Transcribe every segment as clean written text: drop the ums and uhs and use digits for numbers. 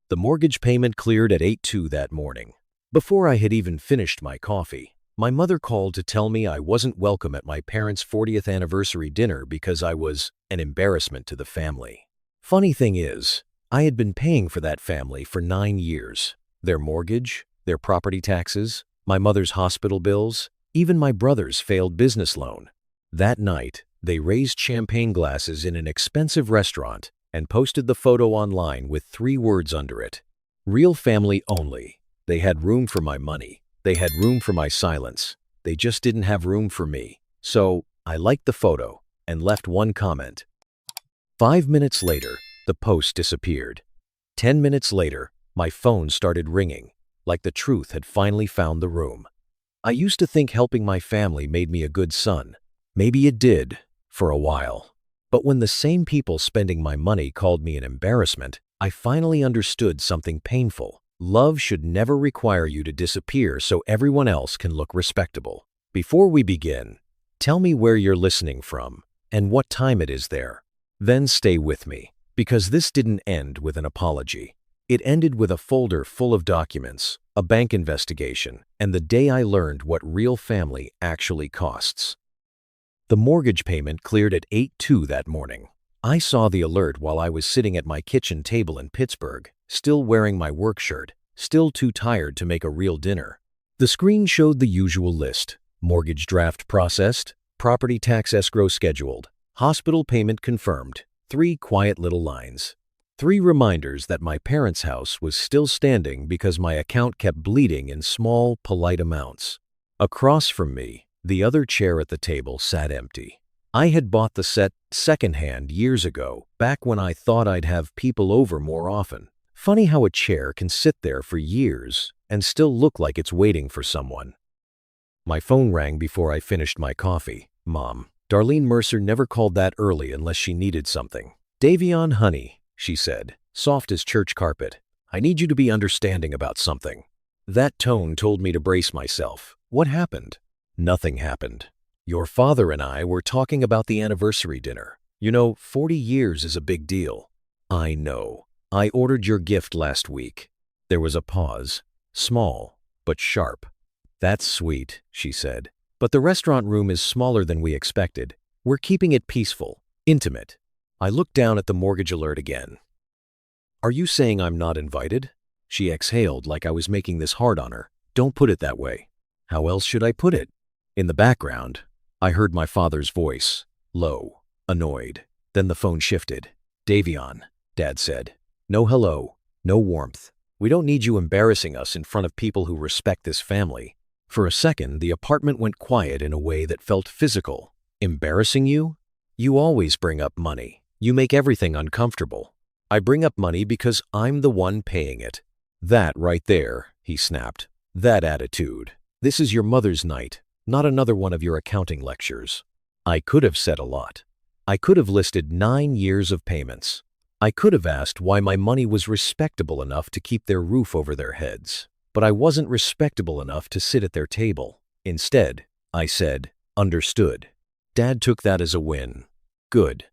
The mortgage payment cleared at 8:02 that morning. Before I had even finished my coffee, my mother called to tell me I wasn't welcome at my parents' 40th anniversary dinner because I was an embarrassment to the family. Funny thing is, I had been paying for that family for 9 years. Their mortgage, their property taxes, my mother's hospital bills, even my brother's failed business loan. That night, they raised champagne glasses in an expensive restaurant and posted the photo online with 3 words under it: "Real family only." They had room for my money. They had room for my silence. They just didn't have room for me. So I liked the photo and left one comment. 5 minutes later, the post disappeared. 10 minutes later, my phone started ringing, like the truth had finally found the room. I used to think helping my family made me a good son. Maybe it did, for a while. But when the same people spending my money called me an embarrassment, I finally understood something painful. Love should never require you to disappear so everyone else can look respectable. Before we begin, tell me where you're listening from and what time it is there. Then stay with me, because this didn't end with an apology. It ended with a folder full of documents, a bank investigation, and the day I learned what real family actually costs. The mortgage payment cleared at 8:02 that morning. I saw the alert while I was sitting at my kitchen table in Pittsburgh, still wearing my work shirt, still too tired to make a real dinner. The screen showed the usual list: mortgage draft processed, property tax escrow scheduled, hospital payment confirmed, 3 quiet little lines. 3 reminders that my parents' house was still standing because my account kept bleeding in small, polite amounts. Across from me, the other chair at the table sat empty. I had bought the set secondhand years ago, back when I thought I'd have people over more often. Funny how a chair can sit there for years and still look like it's waiting for someone. My phone rang before I finished my coffee. "Mom, Darlene Mercer never called that early unless she needed something." "Davion, honey," she said, soft as church carpet, "I need you to be understanding about something." That tone told me to brace myself. What happened? Nothing happened. Your father and I were talking about the anniversary dinner. 40 years is a big deal. I know. I ordered your gift last week. There was a pause, small, but sharp. "That's sweet," she said. "But the restaurant room is smaller than we expected. We're keeping it peaceful, intimate." I looked down at the mortgage alert again. "Are you saying I'm not invited?" She exhaled like I was making this hard on her. "Don't put it that way." "How else should I put it?" In the background, I heard my father's voice, low, annoyed. Then the phone shifted. "Davion," Dad said. "No hello, no warmth. We don't need you embarrassing us in front of people who respect this family." For a second, the apartment went quiet in a way that felt physical. "Embarrassing you? You always bring up money. You make everything uncomfortable." "I bring up money because I'm the one paying it." "That right there," he snapped. "That attitude. This is your mother's night, not another one of your accounting lectures." I could have said a lot. I could have listed 9 years of payments. I could have asked why my money was respectable enough to keep their roof over their heads. But I wasn't respectable enough to sit at their table. Instead, I said, "Understood." Dad took that as a win. "Good.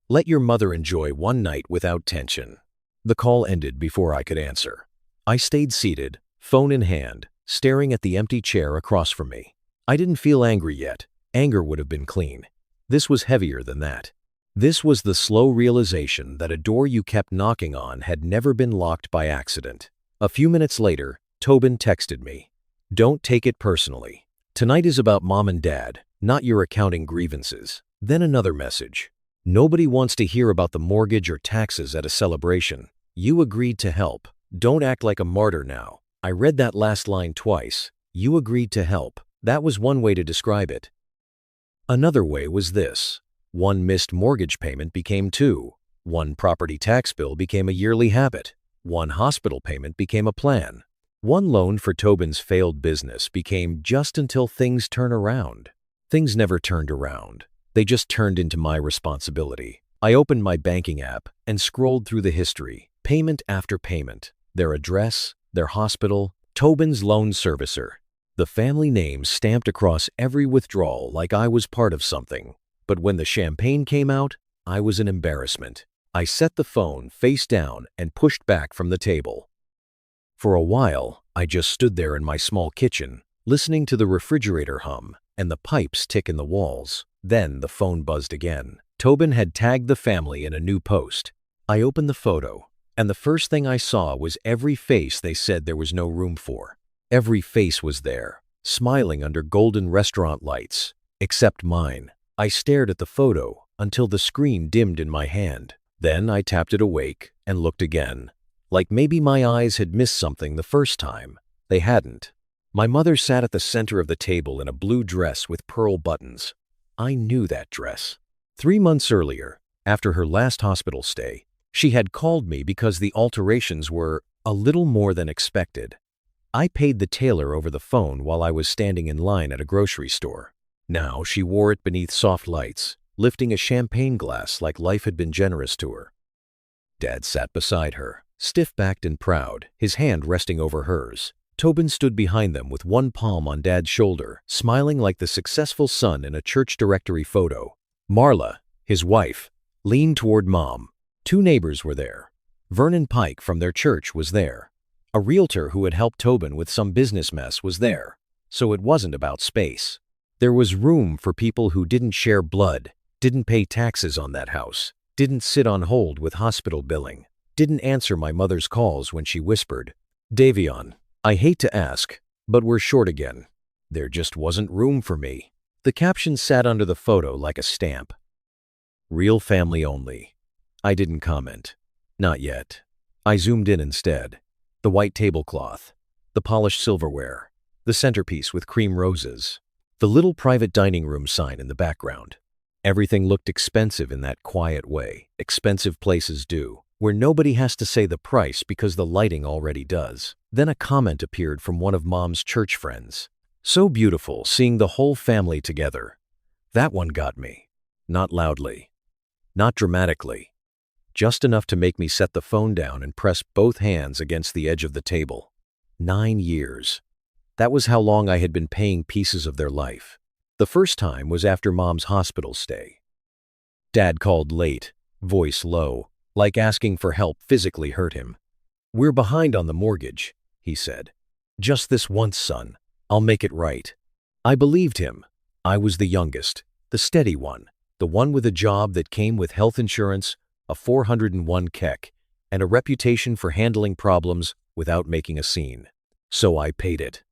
Let your mother enjoy one night without tension." The call ended before I could answer. I stayed seated, phone in hand, staring at the empty chair across from me. I didn't feel angry yet. Anger would have been clean. This was heavier than that. This was the slow realization that a door you kept knocking on had never been locked by accident. A few minutes later, Tobin texted me. "Don't take it personally. Tonight is about Mom and Dad, not your accounting grievances." Then another message. "Nobody wants to hear about the mortgage or taxes at a celebration. You agreed to help. Don't act like a martyr now." I read that last line twice. You agreed to help. That was one way to describe it. Another way was this. One missed mortgage payment became 2. One property tax bill became a yearly habit. One hospital payment became a plan. One loan for Tobin's failed business became just until things turn around. Things never turned around. They just turned into my responsibility. I opened my banking app and scrolled through the history, payment after payment, their address, their hospital, Tobin's loan servicer. The family name stamped across every withdrawal like I was part of something. But when the champagne came out, I was an embarrassment. I set the phone face down and pushed back from the table. For a while, I just stood there in my small kitchen, listening to the refrigerator hum and the pipes tick in the walls. Then the phone buzzed again. Tobin had tagged the family in a new post. I opened the photo, and the first thing I saw was every face they said there was no room for. Every face was there, smiling under golden restaurant lights, except mine. I stared at the photo until the screen dimmed in my hand. Then I tapped it awake and looked again. Like maybe my eyes had missed something the first time. They hadn't. My mother sat at the center of the table in a blue dress with pearl buttons. I knew that dress. 3 months earlier, after her last hospital stay, she had called me because the alterations were a little more than expected. I paid the tailor over the phone while I was standing in line at a grocery store. Now she wore it beneath soft lights, lifting a champagne glass like life had been generous to her. Dad sat beside her, stiff-backed and proud, his hand resting over hers. Tobin stood behind them with one palm on Dad's shoulder, smiling like the successful son in a church directory photo. Marla, his wife, leaned toward Mom. 2 neighbors were there. Vernon Pike from their church was there. A realtor who had helped Tobin with some business mess was there. So it wasn't about space. There was room for people who didn't share blood, didn't pay taxes on that house, didn't sit on hold with hospital billing, didn't answer my mother's calls when she whispered, "Davion, I hate to ask, but we're short again." There just wasn't room for me. The caption sat under the photo like a stamp. Real family only. I didn't comment. Not yet. I zoomed in instead. The white tablecloth, the polished silverware, the centerpiece with cream roses, the little private dining room sign in the background. Everything looked expensive in that quiet way expensive places do, where nobody has to say the price because the lighting already does. Then a comment appeared from one of Mom's church friends. "So beautiful seeing the whole family together." That one got me. Not loudly. Not dramatically. Just enough to make me set the phone down and press both hands against the edge of the table. 9 years. That was how long I had been paying pieces of their life. The first time was after Mom's hospital stay. Dad called late, voice low, like asking for help physically hurt him. "We're behind on the mortgage," he said. "Just this once, son. I'll make it right." I believed him. I was the youngest, the steady one, the one with a job that came with health insurance, a 401 KEK, and a reputation for handling problems without making a scene. So I paid it.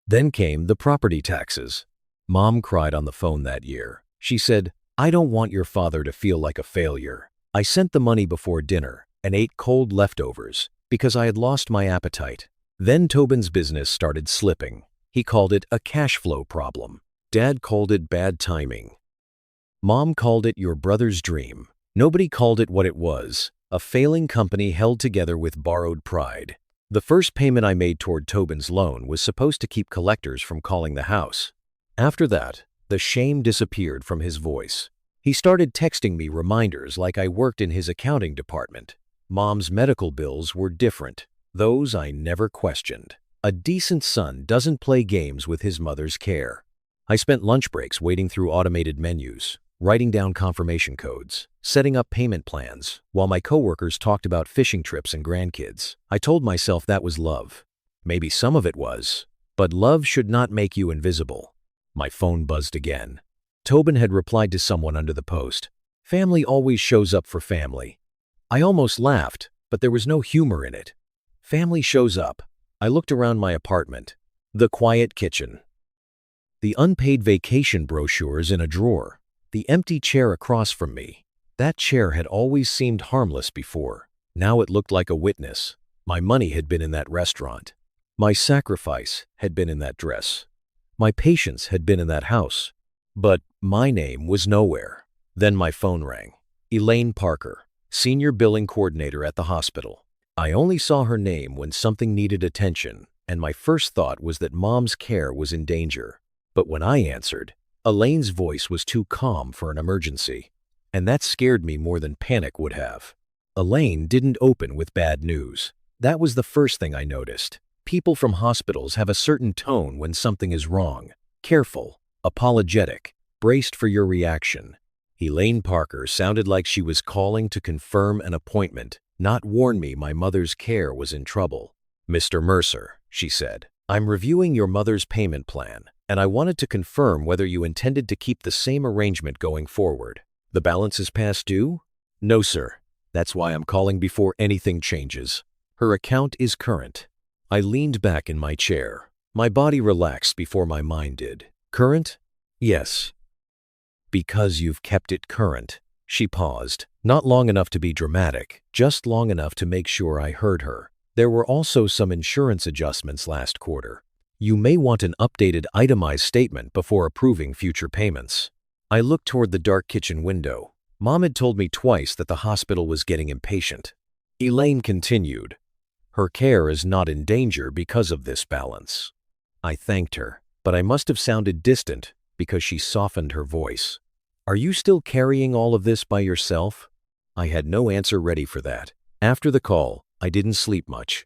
Then came the property taxes. Mom cried on the phone that year. She said, "I don't want your father to feel like a failure." I sent the money before dinner and ate cold leftovers because I had lost my appetite. Then Tobin's business started slipping. He called it a cash flow problem. Dad called it bad timing. Mom called it your brother's dream. Nobody called it what it was, a failing company held together with borrowed pride. The first payment I made toward Tobin's loan was supposed to keep collectors from calling the house. After that, the shame disappeared from his voice. He started texting me reminders like I worked in his accounting department. Mom's medical bills were different. Those I never questioned. A decent son doesn't play games with his mother's care. I spent lunch breaks wading through automated menus, writing down confirmation codes, setting up payment plans, while my coworkers talked about fishing trips and grandkids. I told myself that was love. Maybe some of it was, but love should not make you invisible. My phone buzzed again. Tobin had replied to someone under the post. "Family always shows up for family." I almost laughed, but there was no humor in it. Family shows up. I looked around my apartment. The quiet kitchen. The unpaid vacation brochures in a drawer. The empty chair across from me. That chair had always seemed harmless before. Now it looked like a witness. My money had been in that restaurant. My sacrifice had been in that dress. My patience had been in that house. But my name was nowhere. Then my phone rang. Elaine Parker, senior billing coordinator at the hospital. I only saw her name when something needed attention, and my first thought was that Mom's care was in danger. But when I answered, Elaine's voice was too calm for an emergency, and that scared me more than panic would have. Elaine didn't open with bad news. That was the first thing I noticed. People from hospitals have a certain tone when something is wrong. Careful, apologetic, braced for your reaction. Elaine Parker sounded like she was calling to confirm an appointment, not warn me my mother's care was in trouble. "Mr. Mercer," she said, "I'm reviewing your mother's payment plan, and I wanted to confirm whether you intended to keep the same arrangement going forward. The balance is past due?" "No, sir. That's why I'm calling before anything changes. Her account is current." I leaned back in my chair. My body relaxed before my mind did. "Current?" "Yes." "Because you've kept it current." She paused, not long enough to be dramatic, just long enough to make sure I heard her. "There were also some insurance adjustments last quarter. You may want an updated itemized statement before approving future payments." I looked toward the dark kitchen window. Mom had told me twice that the hospital was getting impatient. Elaine continued, "Her care is not in danger because of this balance." I thanked her, but I must have sounded distant because she softened her voice. "Are you still carrying all of this by yourself?" I had no answer ready for that. After the call, I didn't sleep much.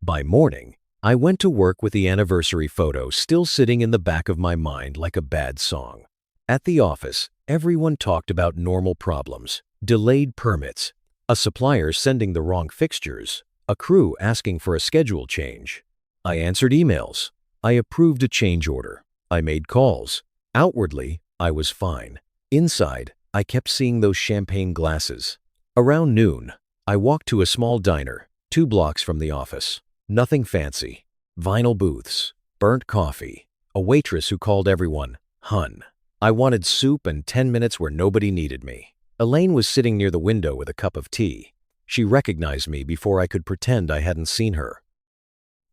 By morning, I went to work with the anniversary photo still sitting in the back of my mind like a bad song. At the office, everyone talked about normal problems, delayed permits, a supplier sending the wrong fixtures, a crew asking for a schedule change. I answered emails. I approved a change order. I made calls. Outwardly, I was fine. Inside, I kept seeing those champagne glasses. Around noon, I walked to a small diner, 2 blocks from the office. Nothing fancy. Vinyl booths, burnt coffee, a waitress who called everyone, "Hun." I wanted soup and 10 minutes where nobody needed me. Elaine was sitting near the window with a cup of tea. She recognized me before I could pretend I hadn't seen her.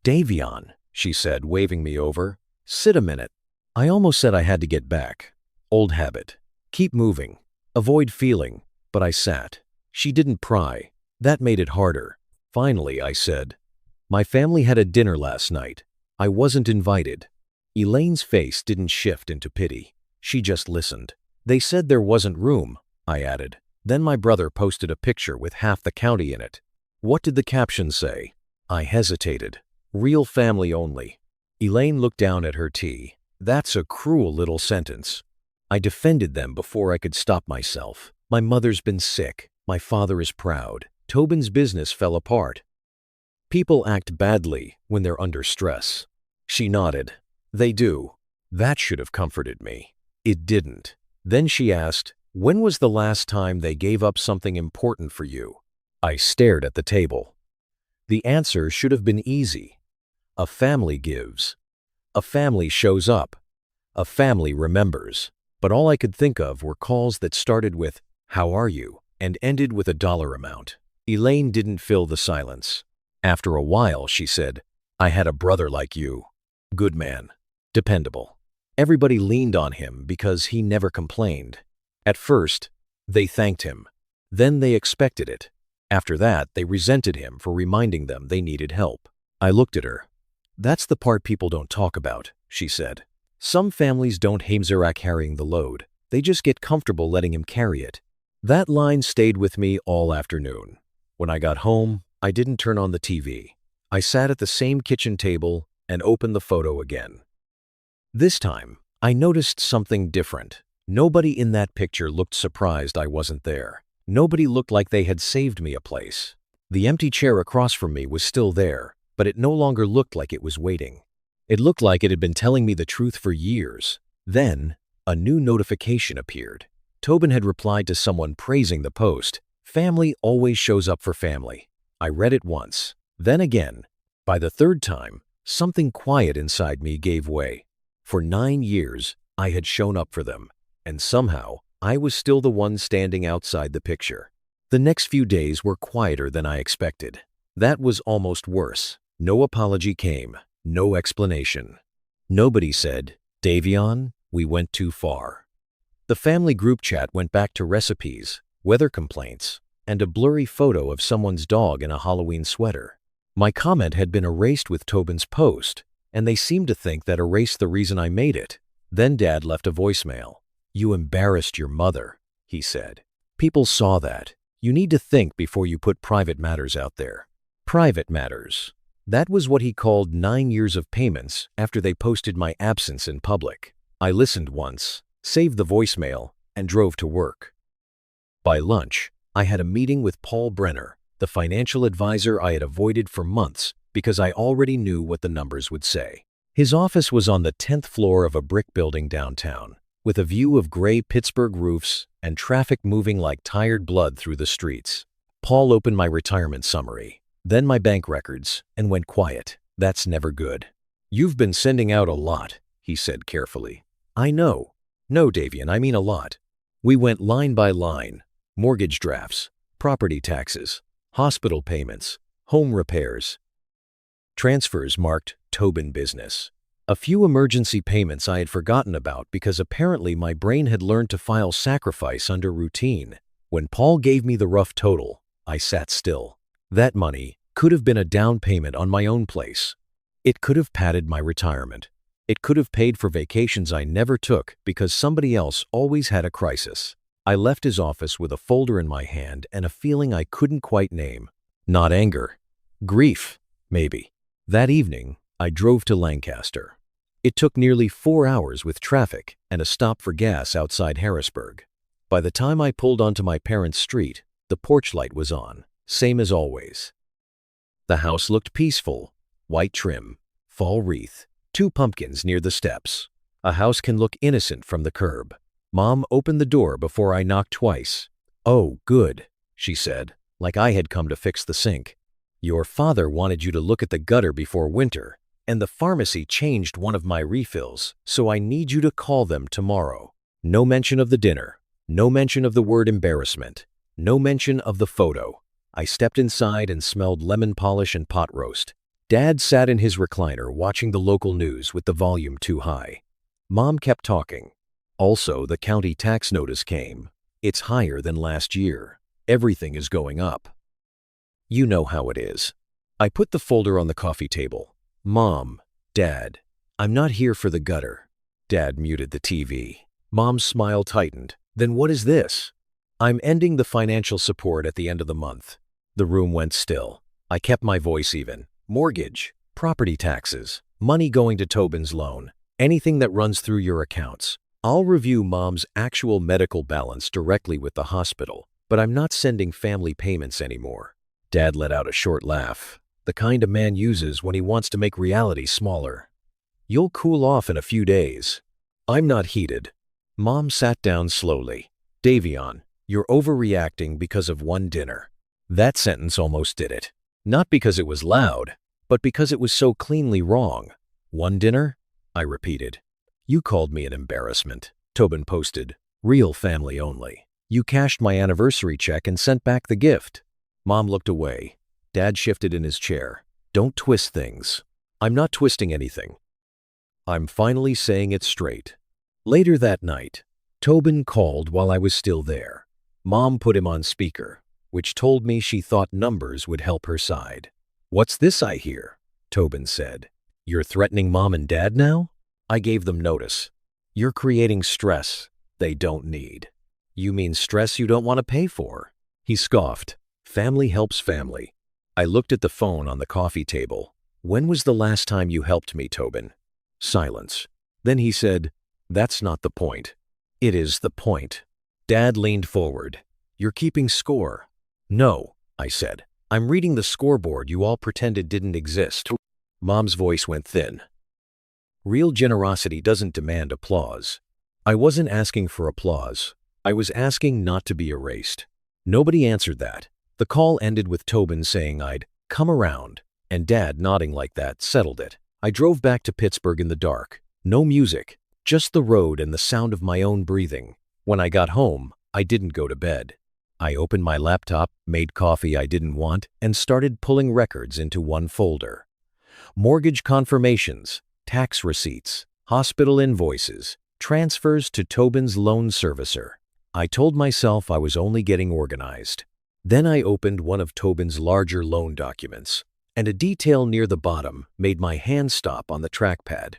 "Davion," she said, waving me over. "Sit a minute." I almost said I had to get back. Old habit. Keep moving. Avoid feeling. But I sat. She didn't pry. That made it harder. Finally, I said, "My family had a dinner last night. I wasn't invited." Elaine's face didn't shift into pity. She just listened. "They said there wasn't room," I added. Then my brother posted a picture with half the county in it. "What did the caption say?" I hesitated. "Real family only." Elaine looked down at her tea. "That's a cruel little sentence." I defended them before I could stop myself. "My mother's been sick. My father is proud. Tobin's business fell apart. People act badly when they're under stress." She nodded. "They do." That should have comforted me. It didn't. Then she asked, "When was the last time they gave up something important for you?" I stared at the table. The answer should have been easy. A family gives. A family shows up. A family remembers. But all I could think of were calls that started with, "How are you?" and ended with a dollar amount. Elaine didn't fill the silence. After a while, she said, "I had a brother like you. Good man. Dependable. Everybody leaned on him because he never complained. At first, they thanked him. Then they expected it. After that, they resented him for reminding them they needed help." I looked at her. "That's the part people don't talk about," she said. "Some families don't hate Zarak carrying the load. They just get comfortable letting him carry it." That line stayed with me all afternoon. When I got home, I didn't turn on the TV. I sat at the same kitchen table and opened the photo again. This time, I noticed something different. Nobody in that picture looked surprised I wasn't there. Nobody looked like they had saved me a place. The empty chair across from me was still there, but it no longer looked like it was waiting. It looked like it had been telling me the truth for years. Then, a new notification appeared. Tobin had replied to someone praising the post. "Family always shows up for family." I read it once, then again. By the third time, something quiet inside me gave way. For 9 years, I had shown up for them, and somehow, I was still the one standing outside the picture. The next few days were quieter than I expected. That was almost worse. No apology came, no explanation. Nobody said, "Davion, we went too far." The family group chat went back to recipes, weather complaints, and a blurry photo of someone's dog in a Halloween sweater. My comment had been erased with Tobin's post, and they seemed to think that erased the reason I made it. Then Dad left a voicemail. "You embarrassed your mother," he said. "People saw that. You need to think before you put private matters out there." Private matters. That was what he called 9 years of payments after they posted my absence in public. I listened once, saved the voicemail, and drove to work. By lunch, I had a meeting with Paul Brenner, the financial advisor I had avoided for months because I already knew what the numbers would say. His office was on the 10th floor of a brick building downtown, with a view of gray Pittsburgh roofs and traffic moving like tired blood through the streets. Paul opened my retirement summary, then my bank records, and went quiet. "That's never good. You've been sending out a lot," he said carefully. "I know. No, Davian, I mean a lot." We went line by line: mortgage drafts, property taxes, hospital payments, home repairs, transfers marked Tobin business. A few emergency payments I had forgotten about because apparently my brain had learned to file sacrifice under routine. When Paul gave me the rough total, I sat still. That money could have been a down payment on my own place. It could have padded my retirement. It could have paid for vacations I never took because somebody else always had a crisis. I left his office with a folder in my hand and a feeling I couldn't quite name. Not anger. Grief, maybe. That evening, I drove to Lancaster. It took nearly 4 hours with traffic and a stop for gas outside Harrisburg. By the time I pulled onto my parents' street, the porch light was on, same as always. The house looked peaceful: white trim, fall wreath, 2 pumpkins near the steps. A house can look innocent from the curb. Mom opened the door before I knocked twice. "Oh, good," she said, like I had come to fix the sink. "Your father wanted you to look at the gutter before winter, and the pharmacy changed one of my refills, so I need you to call them tomorrow." No mention of the dinner. No mention of the word embarrassment. No mention of the photo. I stepped inside and smelled lemon polish and pot roast. Dad sat in his recliner watching the local news with the volume too high. Mom kept talking. Also, the county tax notice came. It's higher than last year. Everything is going up. You know how it is. I put the folder on the coffee table. "Mom, Dad, I'm not here for the gutter." Dad muted the TV. Mom's smile tightened. "Then what is this?" "I'm ending the financial support at the end of the month." The room went still. I kept my voice even. "Mortgage, property taxes, money going to Tobin's loan, anything that runs through your accounts. I'll review Mom's actual medical balance directly with the hospital, but I'm not sending family payments anymore." Dad let out a short laugh, the kind a man uses when he wants to make reality smaller. "You'll cool off in a few days." I'm not heated. Mom sat down slowly. "Davion, you're overreacting because of one dinner." That sentence almost did it. Not because it was loud, but because it was so cleanly wrong. "One dinner?" I repeated. "You called me an embarrassment," Tobin posted. "Real family only. You cashed my anniversary check and sent back the gift." Mom looked away. Dad shifted in his chair. "Don't twist things." "I'm not twisting anything. I'm finally saying it straight." Later that night, Tobin called while I was still there. Mom put him on speaker, which told me she thought numbers would help her side. "What's this I hear?" Tobin said. "You're threatening Mom and Dad now?" I gave them notice. "You're creating stress they don't need." "You mean stress you don't want to pay for?" He scoffed. "Family helps family." I looked at the phone on the coffee table. "When was the last time you helped me, Tobin?" Silence. Then he said, "That's not the point." "It is the point." Dad leaned forward. "You're keeping score." "No," I said. "I'm reading the scoreboard you all pretended didn't exist." Mom's voice went thin. "Real generosity doesn't demand applause." I wasn't asking for applause. I was asking not to be erased. Nobody answered that. The call ended with Tobin saying I'd come around, and Dad nodding like that settled it. I drove back to Pittsburgh in the dark. No music, just the road and the sound of my own breathing. When I got home, I didn't go to bed. I opened my laptop, made coffee I didn't want, and started pulling records into one folder. Mortgage confirmations, tax receipts, hospital invoices, transfers to Tobin's loan servicer. I told myself I was only getting organized. Then I opened one of Tobin's larger loan documents, and a detail near the bottom made my hand stop on the trackpad.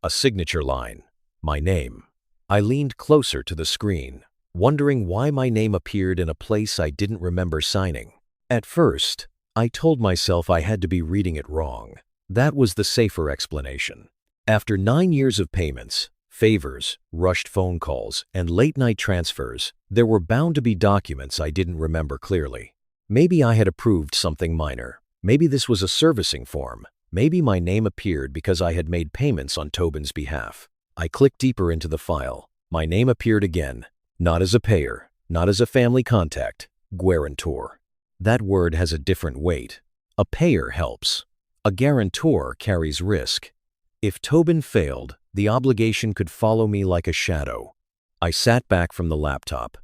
A signature line, my name. I leaned closer to the screen, wondering why my name appeared in a place I didn't remember signing. At first, I told myself I had to be reading it wrong. That was the safer explanation. After 9 years of payments, favors, rushed phone calls, and late-night transfers, there were bound to be documents I didn't remember clearly. Maybe I had approved something minor. Maybe this was a servicing form. Maybe my name appeared because I had made payments on Tobin's behalf. I clicked deeper into the file. My name appeared again, not as a payer, not as a family contact, guarantor. That word has a different weight. A payer helps. A guarantor carries risk. If Tobin failed, the obligation could follow me like a shadow. I sat back from the laptop.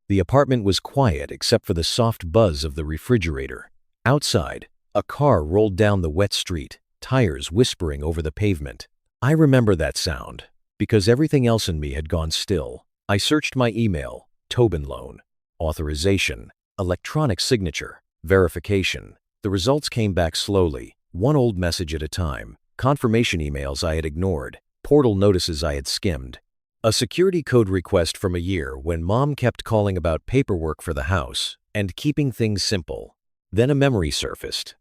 The apartment was quiet except for the soft buzz of the refrigerator. Outside, a car rolled down the wet street, tires whispering over the pavement. I remember that sound, because everything else in me had gone still. I searched my email, Tobin loan, authorization, electronic signature, verification. The results came back slowly, one old message at a time, confirmation emails I had ignored, portal notices I had skimmed. A security code request from a year when Mom kept calling about paperwork for the house and keeping things simple. Then a memory surfaced.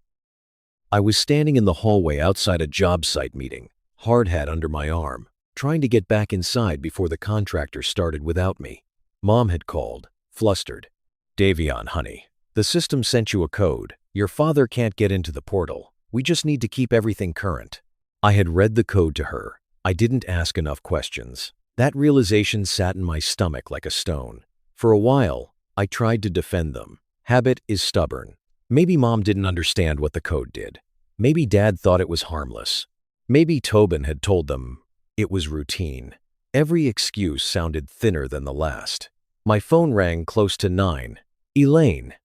I was standing in the hallway outside a job site meeting, hard hat under my arm, trying to get back inside before the contractor started without me. Mom had called, flustered. "Davion, honey, the system sent you a code. Your father can't get into the portal. We just need to keep everything current." I had read the code to her. I didn't ask enough questions. That realization sat in my stomach like a stone. For a while, I tried to defend them. Habit is stubborn. Maybe Mom didn't understand what the code did. Maybe Dad thought it was harmless. Maybe Tobin had told them it was routine. Every excuse sounded thinner than the last. My phone rang close to 9. "Elaine."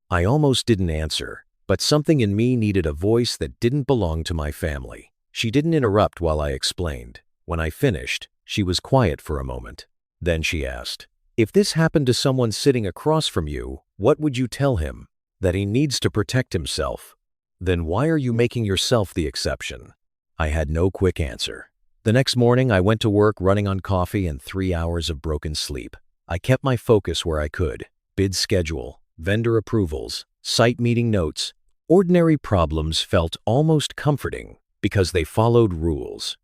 I almost didn't answer, but something in me needed a voice that didn't belong to my family. She didn't interrupt while I explained. When I finished, she was quiet for a moment. Then she asked, "If this happened to someone sitting across from you, what would you tell him? That he needs to protect himself. Then why are you making yourself the exception?" I had no quick answer. The next morning, I went to work running on coffee and 3 hours of broken sleep. I kept my focus where I could. Bid schedule, vendor approvals, site meeting notes. Ordinary problems felt almost comforting because they followed rules.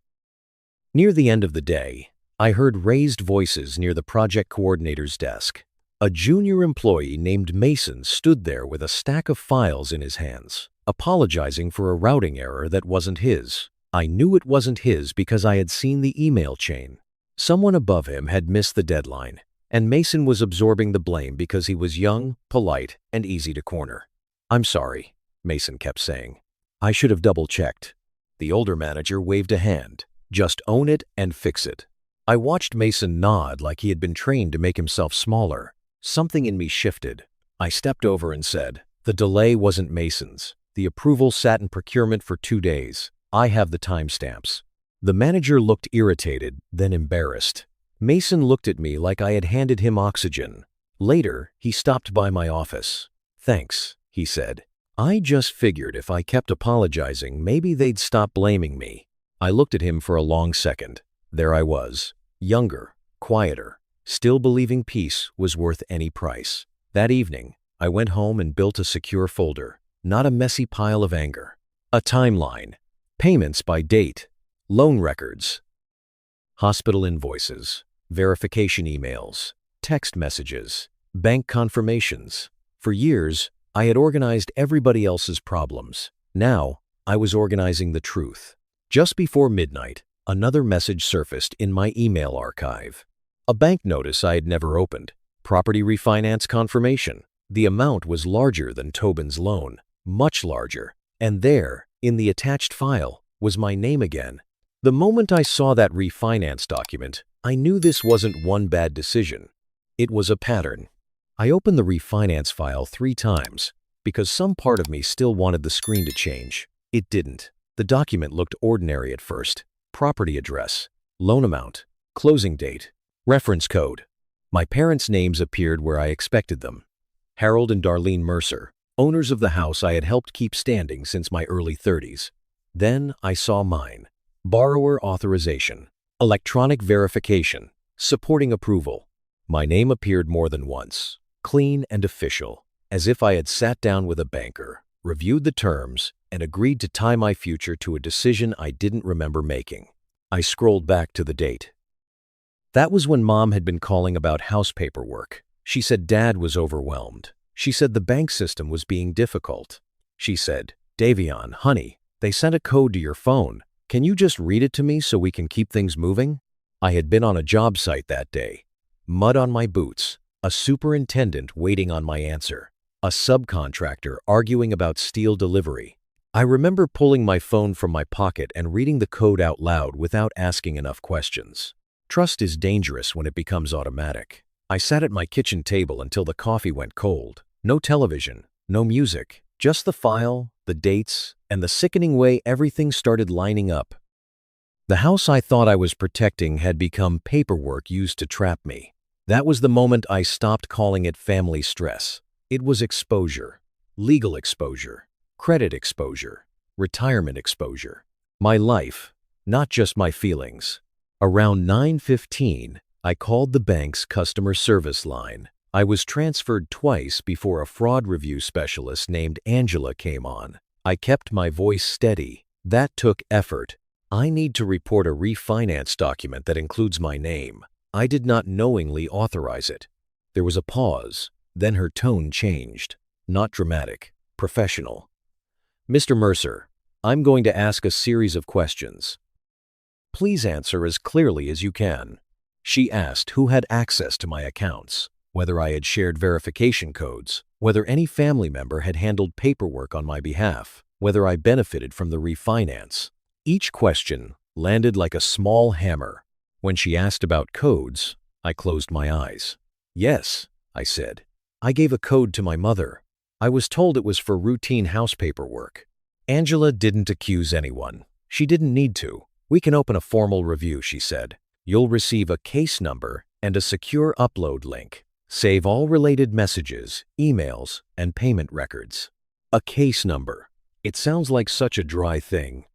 Near the end of the day, I heard raised voices near the project coordinator's desk. A junior employee named Mason stood there with a stack of files in his hands, apologizing for a routing error that wasn't his. I knew it wasn't his because I had seen the email chain. Someone above him had missed the deadline, and Mason was absorbing the blame because he was young, polite, and easy to corner. "I'm sorry," Mason kept saying. "I should have double-checked." The older manager waved a hand. "Just own it and fix it." I watched Mason nod like he had been trained to make himself smaller. Something in me shifted. I stepped over and said, "The delay wasn't Mason's. The approval sat in procurement for 2 days. I have the timestamps." The manager looked irritated, then embarrassed. Mason looked at me like I had handed him oxygen. Later, he stopped by my office. "Thanks," he said. "I just figured if I kept apologizing, maybe they'd stop blaming me." I looked at him for a long second. There I was, younger, quieter, still believing peace was worth any price. That evening, I went home and built a secure folder, not a messy pile of anger. A timeline, payments by date, loan records, hospital invoices, verification emails, text messages, bank confirmations. For years, I had organized everybody else's problems. Now, I was organizing the truth. Just before midnight, another message surfaced in my email archive. A bank notice I had never opened. Property refinance confirmation. The amount was larger than Tobin's loan, much larger. And there, in the attached file, was my name again. The moment I saw that refinance document, I knew this wasn't one bad decision. It was a pattern. I opened the refinance file 3 times because some part of me still wanted the screen to change. It didn't. The document looked ordinary at first. Property address, loan amount, closing date, reference code. My parents' names appeared where I expected them. Harold and Darlene Mercer, owners of the house I had helped keep standing since my early 30s. Then I saw mine. Borrower authorization, electronic verification, supporting approval. My name appeared more than once, clean and official, as if I had sat down with a banker, reviewed the terms, and agreed to tie my future to a decision I didn't remember making. I scrolled back to the date. That was when Mom had been calling about house paperwork. She said Dad was overwhelmed. She said the bank system was being difficult. She said, "Davion, honey, they sent a code to your phone. Can you just read it to me so we can keep things moving?" I had been on a job site that day. Mud on my boots, a superintendent waiting on my answer, a subcontractor arguing about steel delivery. I remember pulling my phone from my pocket and reading the code out loud without asking enough questions. Trust is dangerous when it becomes automatic. I sat at my kitchen table until the coffee went cold. No television, no music, just the file, the dates, and the sickening way everything started lining up. The house I thought I was protecting had become paperwork used to trap me. That was the moment I stopped calling it family stress. It was exposure. Legal exposure. Credit exposure. Retirement exposure. My life, not just my feelings. Around 9:15, I called the bank's customer service line. I was transferred twice before a fraud review specialist named Angela came on. I kept my voice steady. That took effort. I need to report a refinance document that includes my name. I did not knowingly authorize it. There was a pause. Then her tone changed. Not dramatic, professional. "Mr. Mercer, I'm going to ask a series of questions. Please answer as clearly as you can." She asked who had access to my accounts, whether I had shared verification codes, whether any family member had handled paperwork on my behalf, whether I benefited from the refinance. Each question landed like a small hammer. When she asked about codes, I closed my eyes. "Yes," I said. "I gave a code to my mother. I was told it was for routine house paperwork." Angela didn't accuse anyone. She didn't need to. "We can open a formal review," she said. "You'll receive a case number and a secure upload link. Save all related messages, emails, and payment records." A case number. It sounds like such a dry thing.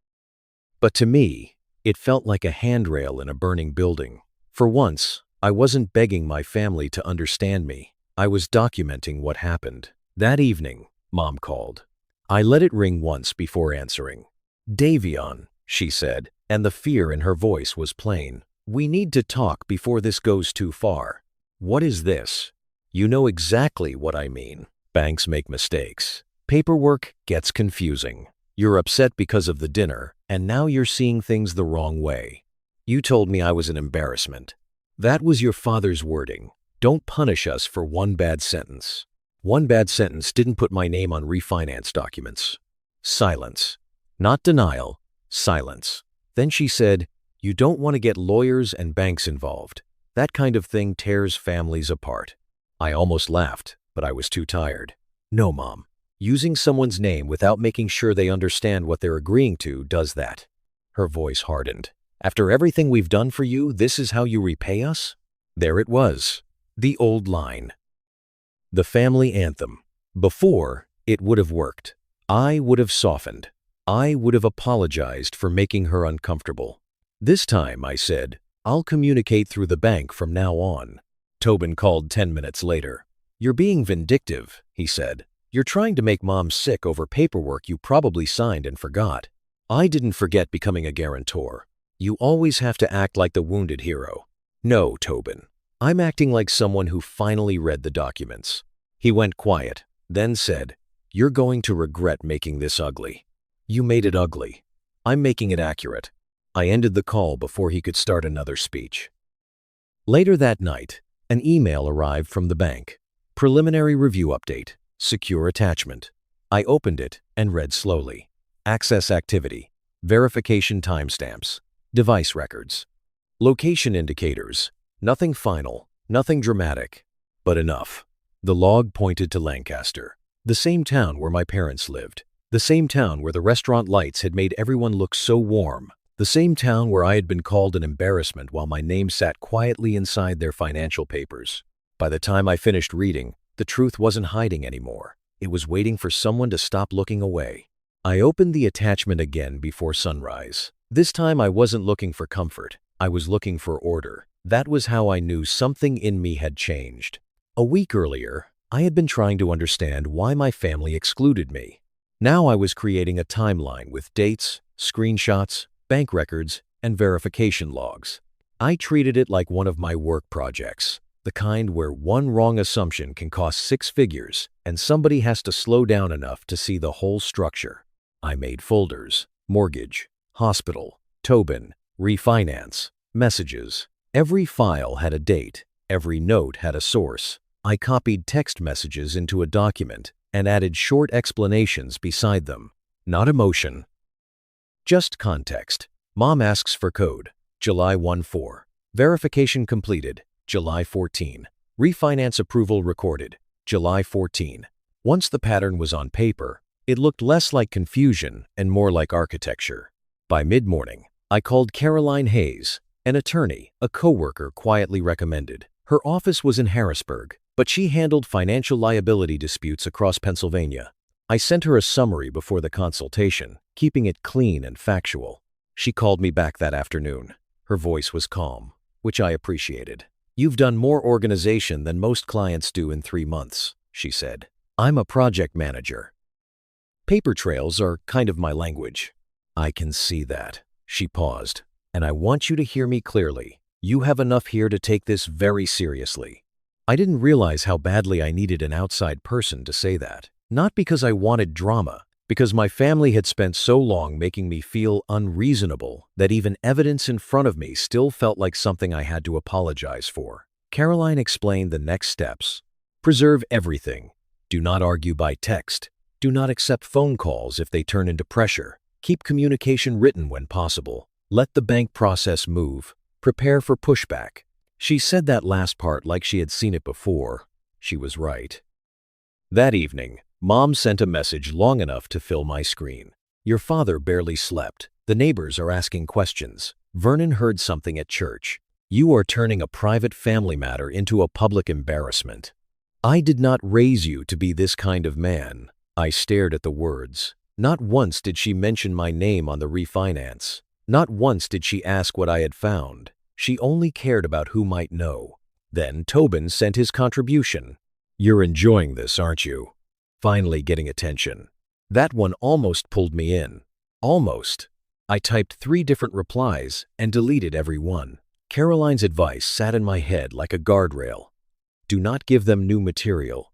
But to me, it felt like a handrail in a burning building. For once, I wasn't begging my family to understand me. I was documenting what happened. That evening, Mom called. I let it ring once before answering. "Davion," she said, and the fear in her voice was plain. "We need to talk before this goes too far." "What is this?" "You know exactly what I mean. Banks make mistakes. Paperwork gets confusing. You're upset because of the dinner, and now you're seeing things the wrong way. You told me I was an embarrassment. That was your father's wording. Don't punish us for one bad sentence." One bad sentence didn't put my name on refinance documents. Silence. Not denial. Silence. Then she said, "You don't want to get lawyers and banks involved. That kind of thing tears families apart." I almost laughed, but I was too tired. "No, Mom. Using someone's name without making sure they understand what they're agreeing to does that." Her voice hardened. "After everything we've done for you, this is how you repay us?" There it was. The old line. The family anthem. Before, it would have worked. I would have softened. I would have apologized for making her uncomfortable. This time, I said, "I'll communicate through the bank from now on." Tobin called 10 minutes later. "You're being vindictive," he said. "You're trying to make Mom sick over paperwork you probably signed and forgot." I didn't forget becoming a guarantor. You always have to act like the wounded hero. "No, Tobin. I'm acting like someone who finally read the documents." He went quiet, then said, "You're going to regret making this ugly." "You made it ugly. I'm making it accurate." I ended the call before he could start another speech. Later that night, an email arrived from the bank. Preliminary review update. Secure attachment. I opened it and read slowly. Access activity. Verification timestamps. Device records. Location indicators. Nothing final, nothing dramatic, but enough. The log pointed to Lancaster, the same town where my parents lived, the same town where the restaurant lights had made everyone look so warm, the same town where I had been called an embarrassment while my name sat quietly inside their financial papers. By the time I finished reading, the truth wasn't hiding anymore. It was waiting for someone to stop looking away. I opened the attachment again before sunrise. This time I wasn't looking for comfort. I was looking for order. That was how I knew something in me had changed. A week earlier, I had been trying to understand why my family excluded me. Now I was creating a timeline with dates, screenshots, bank records, and verification logs. I treated it like one of my work projects, the kind where one wrong assumption can cost six figures and somebody has to slow down enough to see the whole structure. I made folders: mortgage, hospital, Tobin, refinance, messages. Every file had a date, every note had a source. I copied text messages into a document and added short explanations beside them. Not emotion, just context. Mom asks for code. July 14. Verification completed. July 14. Refinance approval recorded. July 14. Once the pattern was on paper, it looked less like confusion and more like architecture. By mid-morning, I called Caroline Hayes, an attorney a coworker quietly recommended. Her office was in Harrisburg, but she handled financial liability disputes across Pennsylvania. I sent her a summary before the consultation, keeping it clean and factual. She called me back that afternoon. Her voice was calm, which I appreciated. "You've done more organization than most clients do in 3 months," she said. "I'm a project manager. Paper trails are kind of my language." "I can see that." She paused. "And I want you to hear me clearly. You have enough here to take this very seriously." I didn't realize how badly I needed an outside person to say that. Not because I wanted drama, because my family had spent so long making me feel unreasonable that even evidence in front of me still felt like something I had to apologize for. Caroline explained the next steps. Preserve everything. Do not argue by text. Do not accept phone calls if they turn into pressure. Keep communication written when possible. Let the bank process move. Prepare for pushback. She said that last part like she had seen it before. She was right. That evening, Mom sent a message long enough to fill my screen. "Your father barely slept. The neighbors are asking questions. Vernon heard something at church. You are turning a private family matter into a public embarrassment. I did not raise you to be this kind of man." I stared at the words. Not once did she mention my name on the refinance. Not once did she ask what I had found. She only cared about who might know. Then Tobin sent his contribution. "You're enjoying this, aren't you? Finally getting attention." That one almost pulled me in. Almost. I typed 3 different replies and deleted every one. Caroline's advice sat in my head like a guardrail. Do not give them new material.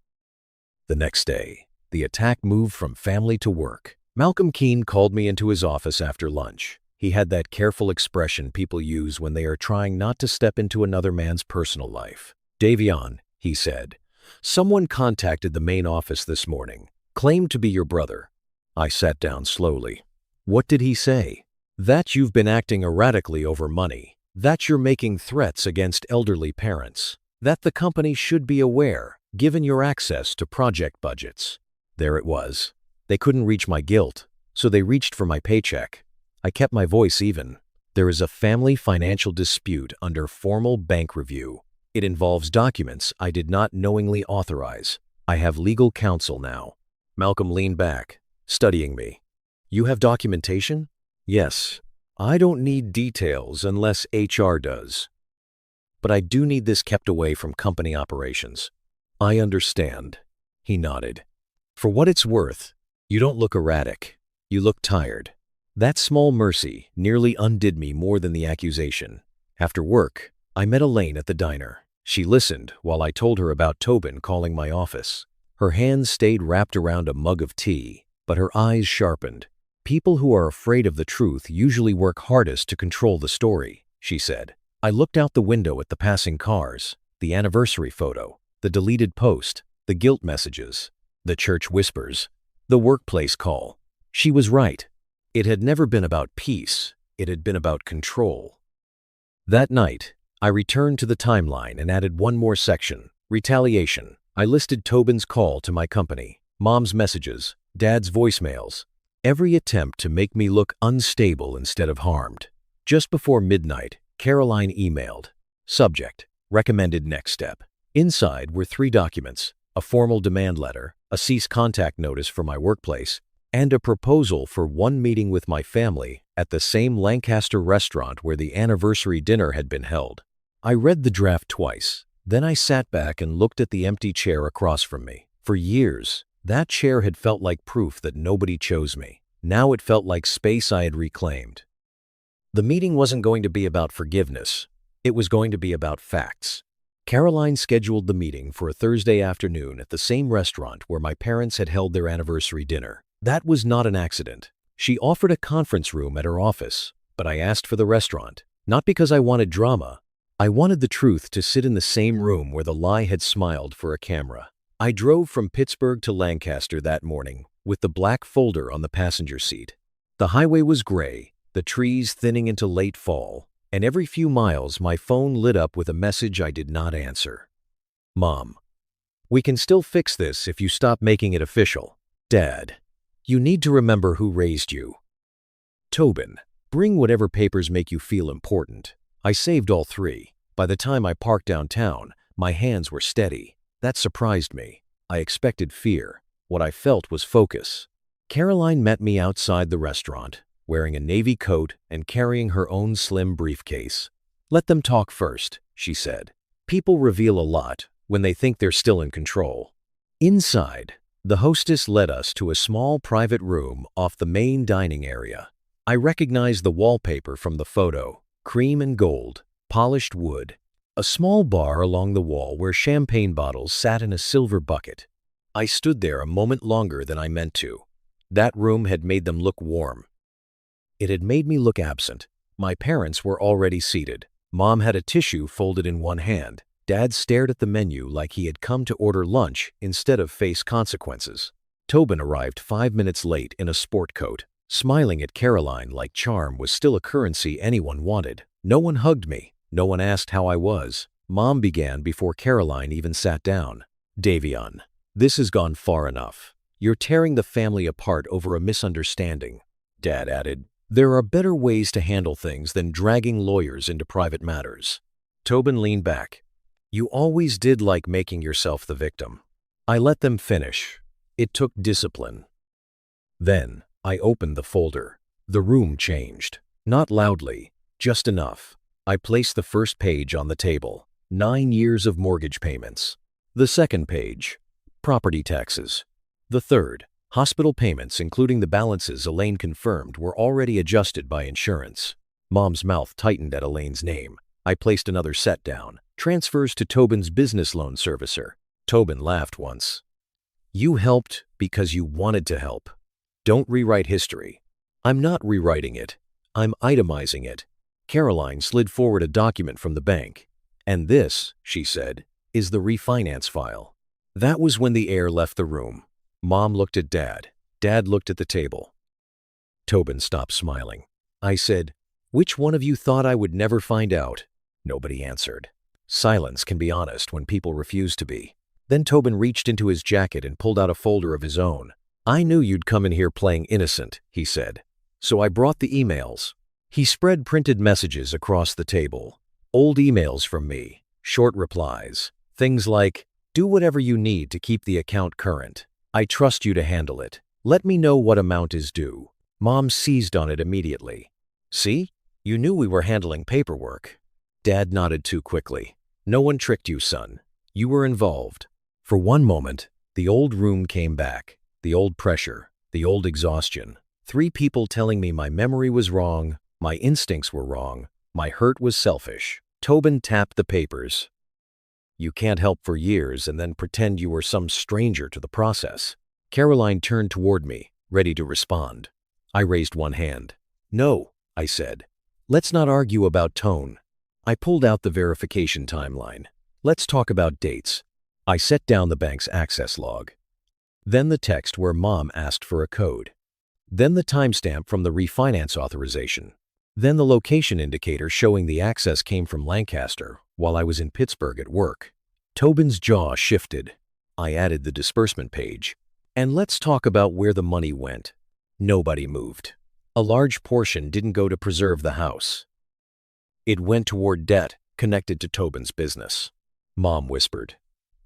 The next day, the attack moved from family to work. Malcolm Keene called me into his office after lunch. He had that careful expression people use when they are trying not to step into another man's personal life. "Davion," he said, "someone contacted the main office this morning, claimed to be your brother." I sat down slowly. "What did he say?" "That you've been acting erratically over money. That you're making threats against elderly parents. That the company should be aware, given your access to project budgets." There it was. They couldn't reach my guilt, so they reached for my paycheck. I kept my voice even. "There is a family financial dispute under formal bank review. It involves documents I did not knowingly authorize. I have legal counsel now." Malcolm leaned back, studying me. "You have documentation?" "Yes. I don't need details unless HR does. But I do need this kept away from company operations." "I understand." He nodded. "For what it's worth, you don't look erratic. You look tired." That small mercy nearly undid me more than the accusation. After work, I met Elaine at the diner. She listened while I told her about Tobin calling my office. Her hands stayed wrapped around a mug of tea, but her eyes sharpened. "People who are afraid of the truth usually work hardest to control the story," she said. I looked out the window at the passing cars, the anniversary photo, the deleted post, the guilt messages, the church whispers, the workplace call. She was right. It had never been about peace. It had been about control. That night, I returned to the timeline and added one more section: retaliation. I listed Tobin's call to my company, Mom's messages, Dad's voicemails, every attempt to make me look unstable instead of harmed. Just before midnight, Caroline emailed. Subject: recommended next step. Inside were 3 documents: a formal demand letter, a cease contact notice for my workplace, and a proposal for one meeting with my family at the same Lancaster restaurant where the anniversary dinner had been held. I read the draft twice. Then I sat back and looked at the empty chair across from me. For years, that chair had felt like proof that nobody chose me. Now it felt like space I had reclaimed. The meeting wasn't going to be about forgiveness. It was going to be about facts. Caroline scheduled the meeting for a Thursday afternoon at the same restaurant where my parents had held their anniversary dinner. That was not an accident. She offered a conference room at her office, but I asked for the restaurant, not because I wanted drama. I wanted the truth to sit in the same room where the lie had smiled for a camera. I drove from Pittsburgh to Lancaster that morning with the black folder on the passenger seat. The highway was gray, the trees thinning into late fall, and every few miles my phone lit up with a message I did not answer. Mom, we can still fix this if you stop making it official. Dad, you need to remember who raised you. Tobin, bring whatever papers make you feel important. I saved all three. By the time I parked downtown, my hands were steady. That surprised me. I expected fear. What I felt was focus. Caroline met me outside the restaurant, wearing a navy coat and carrying her own slim briefcase. Let them talk first, she said. People reveal a lot when they think they're still in control. Inside, the hostess led us to a small private room off the main dining area. I recognized the wallpaper from the photo, cream and gold, polished wood. A small bar along the wall where champagne bottles sat in a silver bucket. I stood there a moment longer than I meant to. That room had made them look warm. It had made me look absent. My parents were already seated. Mom had a tissue folded in one hand. Dad stared at the menu like he had come to order lunch instead of face consequences. Tobin arrived 5 minutes late in a sport coat, smiling at Caroline like charm was still a currency anyone wanted. No one hugged me. No one asked how I was. Mom began before Caroline even sat down. Davion, this has gone far enough. You're tearing the family apart over a misunderstanding. Dad added, there are better ways to handle things than dragging lawyers into private matters. Tobin leaned back. You always did like making yourself the victim. I let them finish. It took discipline. Then I opened the folder. The room changed. Not loudly, just enough. I placed the first page on the table. 9 years of mortgage payments. The second page, property taxes. The third, hospital payments including the balances Elaine confirmed were already adjusted by insurance. Mom's mouth tightened at Elaine's name. I placed another set down. Transfers to Tobin's business loan servicer. Tobin laughed once. You helped because you wanted to help. Don't rewrite history. I'm not rewriting it. I'm itemizing it. Caroline slid forward a document from the bank. And this, she said, is the refinance file. That was when the air left the room. Mom looked at Dad. Dad looked at the table. Tobin stopped smiling. I said, which one of you thought I would never find out? Nobody answered. Silence can be honest when people refuse to be. Then Tobin reached into his jacket and pulled out a folder of his own. I knew you'd come in here playing innocent, he said. So I brought the emails. He spread printed messages across the table. Old emails from me, short replies. Things like, do whatever you need to keep the account current. I trust you to handle it. Let me know what amount is due. Mom seized on it immediately. See? You knew we were handling paperwork. Dad nodded too quickly. No one tricked you, son. You were involved. For one moment, the old room came back. The old pressure, the old exhaustion. 3 people telling me my memory was wrong, my instincts were wrong, my hurt was selfish. Tobin tapped the papers. You can't help for years and then pretend you were some stranger to the process. Caroline turned toward me, ready to respond. I raised one hand. No, I said. Let's not argue about tone. I pulled out the verification timeline. Let's talk about dates. I set down the bank's access log. Then the text where Mom asked for a code. Then the timestamp from the refinance authorization. Then the location indicator showing the access came from Lancaster while I was in Pittsburgh at work. Tobin's jaw shifted. I added the disbursement page. And let's talk about where the money went. Nobody moved. A large portion didn't go to preserve the house. It went toward debt connected to Tobin's business. Mom whispered.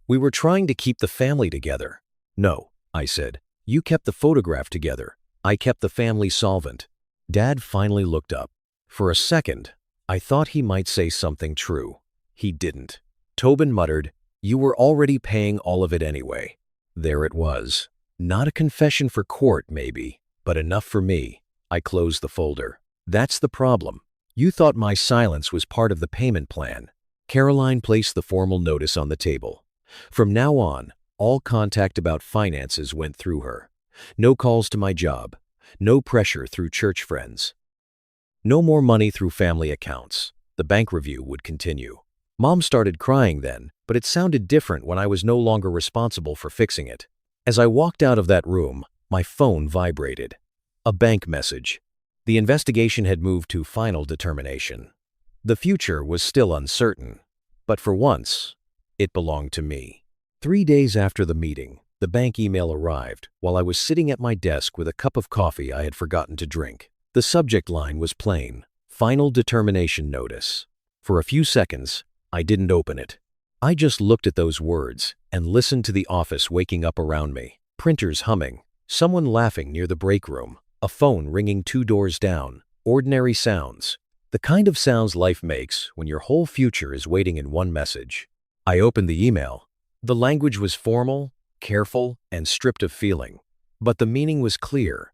We were trying to keep the family together. No, I said. You kept the photograph together. I kept the family solvent. Dad finally looked up. For a second, I thought he might say something true. He didn't. Tobin muttered, you were already paying all of it anyway. There it was. Not a confession for court, maybe, but enough for me. I closed the folder. That's the problem. You thought my silence was part of the payment plan. Caroline placed the formal notice on the table. From now on, all contact about finances went through her. No calls to my job. No pressure through church friends. No more money through family accounts. The bank review would continue. Mom started crying then, but it sounded different when I was no longer responsible for fixing it. As I walked out of that room, my phone vibrated. A bank message. The investigation had moved to final determination. The future was still uncertain, but for once, it belonged to me. 3 days after the meeting, the bank email arrived while I was sitting at my desk with a cup of coffee I had forgotten to drink. The subject line was plain: Final Determination Notice. For a few seconds, I didn't open it. I just looked at those words and listened to the office waking up around me. Printers humming, someone laughing near the break room, a phone ringing 2 doors down. Ordinary sounds. The kind of sounds life makes when your whole future is waiting in one message. I opened the email. The language was formal, careful, and stripped of feeling. But the meaning was clear.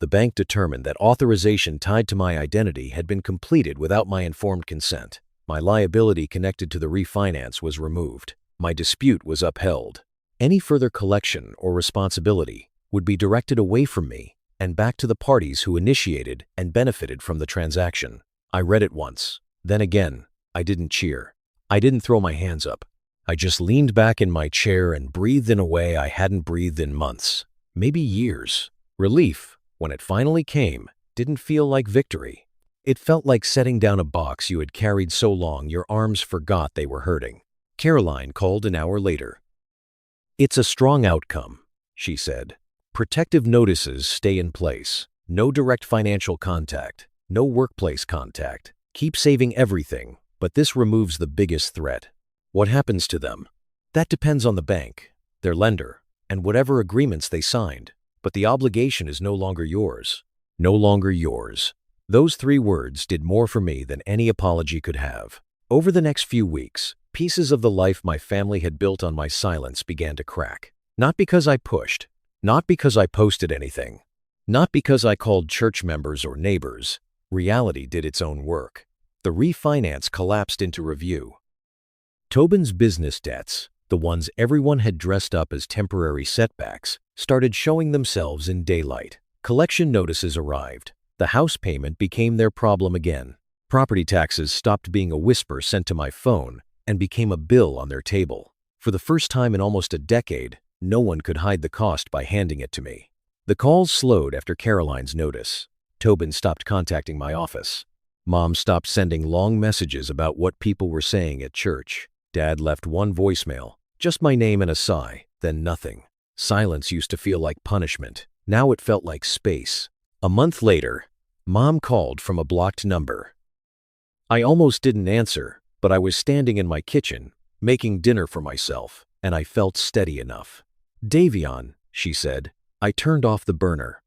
The bank determined that authorization tied to my identity had been completed without my informed consent. My liability connected to the refinance was removed. My dispute was upheld. Any further collection or responsibility would be directed away from me and back to the parties who initiated and benefited from the transaction. I read it once. Then again, I didn't cheer. I didn't throw my hands up. I just leaned back in my chair and breathed in a way I hadn't breathed in months, maybe years. Relief, when it finally came, didn't feel like victory. It felt like setting down a box you had carried so long your arms forgot they were hurting. Caroline called an hour later. "It's a strong outcome," she said. "Protective notices stay in place. No direct financial contact. No workplace contact. Keep saving everything, but this removes the biggest threat. What happens to them? That depends on the bank, their lender, and whatever agreements they signed. But the obligation is no longer yours. No longer yours." Those 3 words did more for me than any apology could have. Over the next few weeks, pieces of the life my family had built on my silence began to crack. Not because I pushed. Not because I posted anything. Not because I called church members or neighbors. Reality did its own work. The refinance collapsed into review. Tobin's business debts, the ones everyone had dressed up as temporary setbacks, started showing themselves in daylight. Collection notices arrived. The house payment became their problem again. Property taxes stopped being a whisper sent to my phone and became a bill on their table. For the first time in almost a decade, no one could hide the cost by handing it to me. The calls slowed after Caroline's notice. Tobin stopped contacting my office. Mom stopped sending long messages about what people were saying at church. Dad left one voicemail, just my name and a sigh, then nothing. Silence used to feel like punishment. Now it felt like space. A month later, Mom called from a blocked number. I almost didn't answer, but I was standing in my kitchen, making dinner for myself, and I felt steady enough. "Davion," she said. I turned off the burner.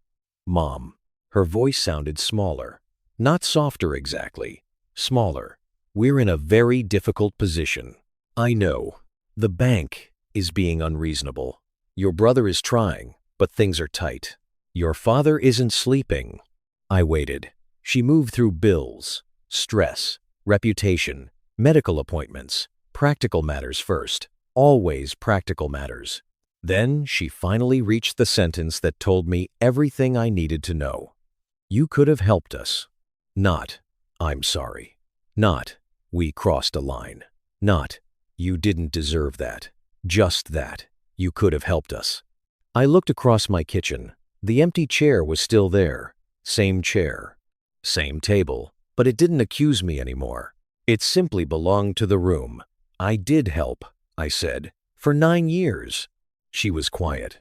"Mom." Her voice sounded smaller. Not softer exactly. Smaller. "We're in a very difficult position. I know. The bank is being unreasonable. Your brother is trying, but things are tight. Your father isn't sleeping." I waited. She moved through bills, stress, reputation, medical appointments, practical matters first. Always practical matters. Then she finally reached the sentence that told me everything I needed to know. "You could have helped us." Not, "I'm sorry." Not, "We crossed a line." Not, "You didn't deserve that." Just that, "You could have helped us." I looked across my kitchen. The empty chair was still there. Same chair. Same table. But it didn't accuse me anymore. It simply belonged to the room. "I did help," I said. "For 9 years." She was quiet.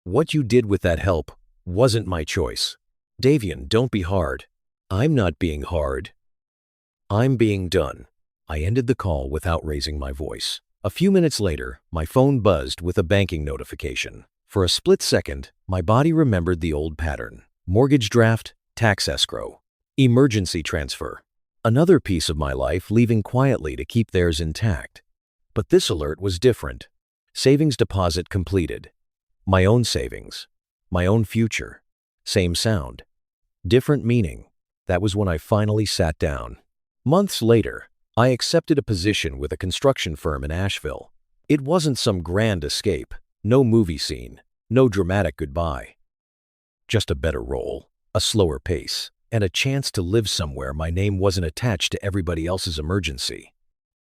"What you did with that help wasn't my choice." "Davion, don't be hard." "I'm not being hard. I'm being done." I ended the call without raising my voice. A few minutes later, my phone buzzed with a banking notification. For a split second, my body remembered the old pattern. Mortgage draft, tax escrow, emergency transfer. Another piece of my life leaving quietly to keep theirs intact. But this alert was different. Savings deposit completed. My own savings. My own future. Same sound. Different meaning. That was when I finally sat down. Months later, I accepted a position with a construction firm in Asheville. It wasn't some grand escape, no movie scene, no dramatic goodbye. Just a better role, a slower pace, and a chance to live somewhere my name wasn't attached to everybody else's emergency.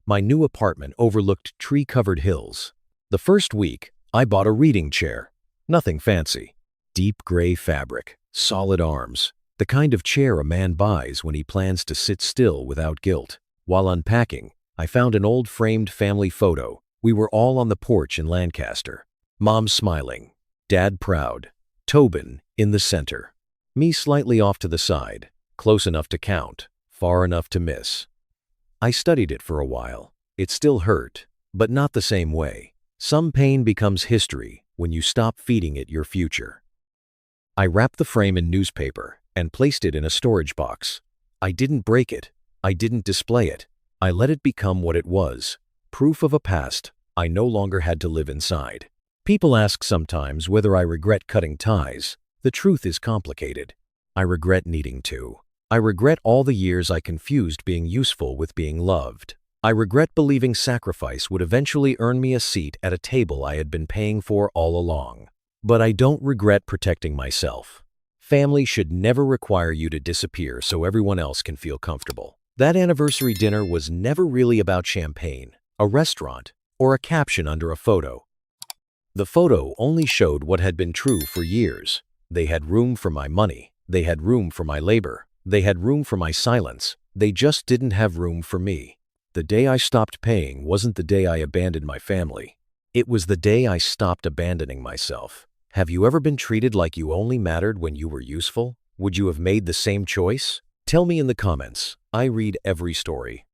My new apartment overlooked tree-covered hills. The first week, I bought a reading chair. Nothing fancy. Deep gray fabric, solid arms, the kind of chair a man buys when he plans to sit still without guilt. While unpacking, I found an old framed family photo. We were all on the porch in Lancaster. Mom smiling, Dad proud, Tobin in the center. Me slightly off to the side, close enough to count, far enough to miss. I studied it for a while. It still hurt, but not the same way. Some pain becomes history when you stop feeding it your future. I wrapped the frame in newspaper and placed it in a storage box. I didn't break it. I didn't display it. I let it become what it was, proof of a past I no longer had to live inside. People ask sometimes whether I regret cutting ties. The truth is complicated. I regret needing to. I regret all the years I confused being useful with being loved. I regret believing sacrifice would eventually earn me a seat at a table I had been paying for all along. But I don't regret protecting myself. Family should never require you to disappear so everyone else can feel comfortable. That anniversary dinner was never really about champagne, a restaurant, or a caption under a photo. The photo only showed what had been true for years. They had room for my money. They had room for my labor. They had room for my silence. They just didn't have room for me. The day I stopped paying wasn't the day I abandoned my family. It was the day I stopped abandoning myself. Have you ever been treated like you only mattered when you were useful? Would you have made the same choice? Tell me in the comments. I read every story.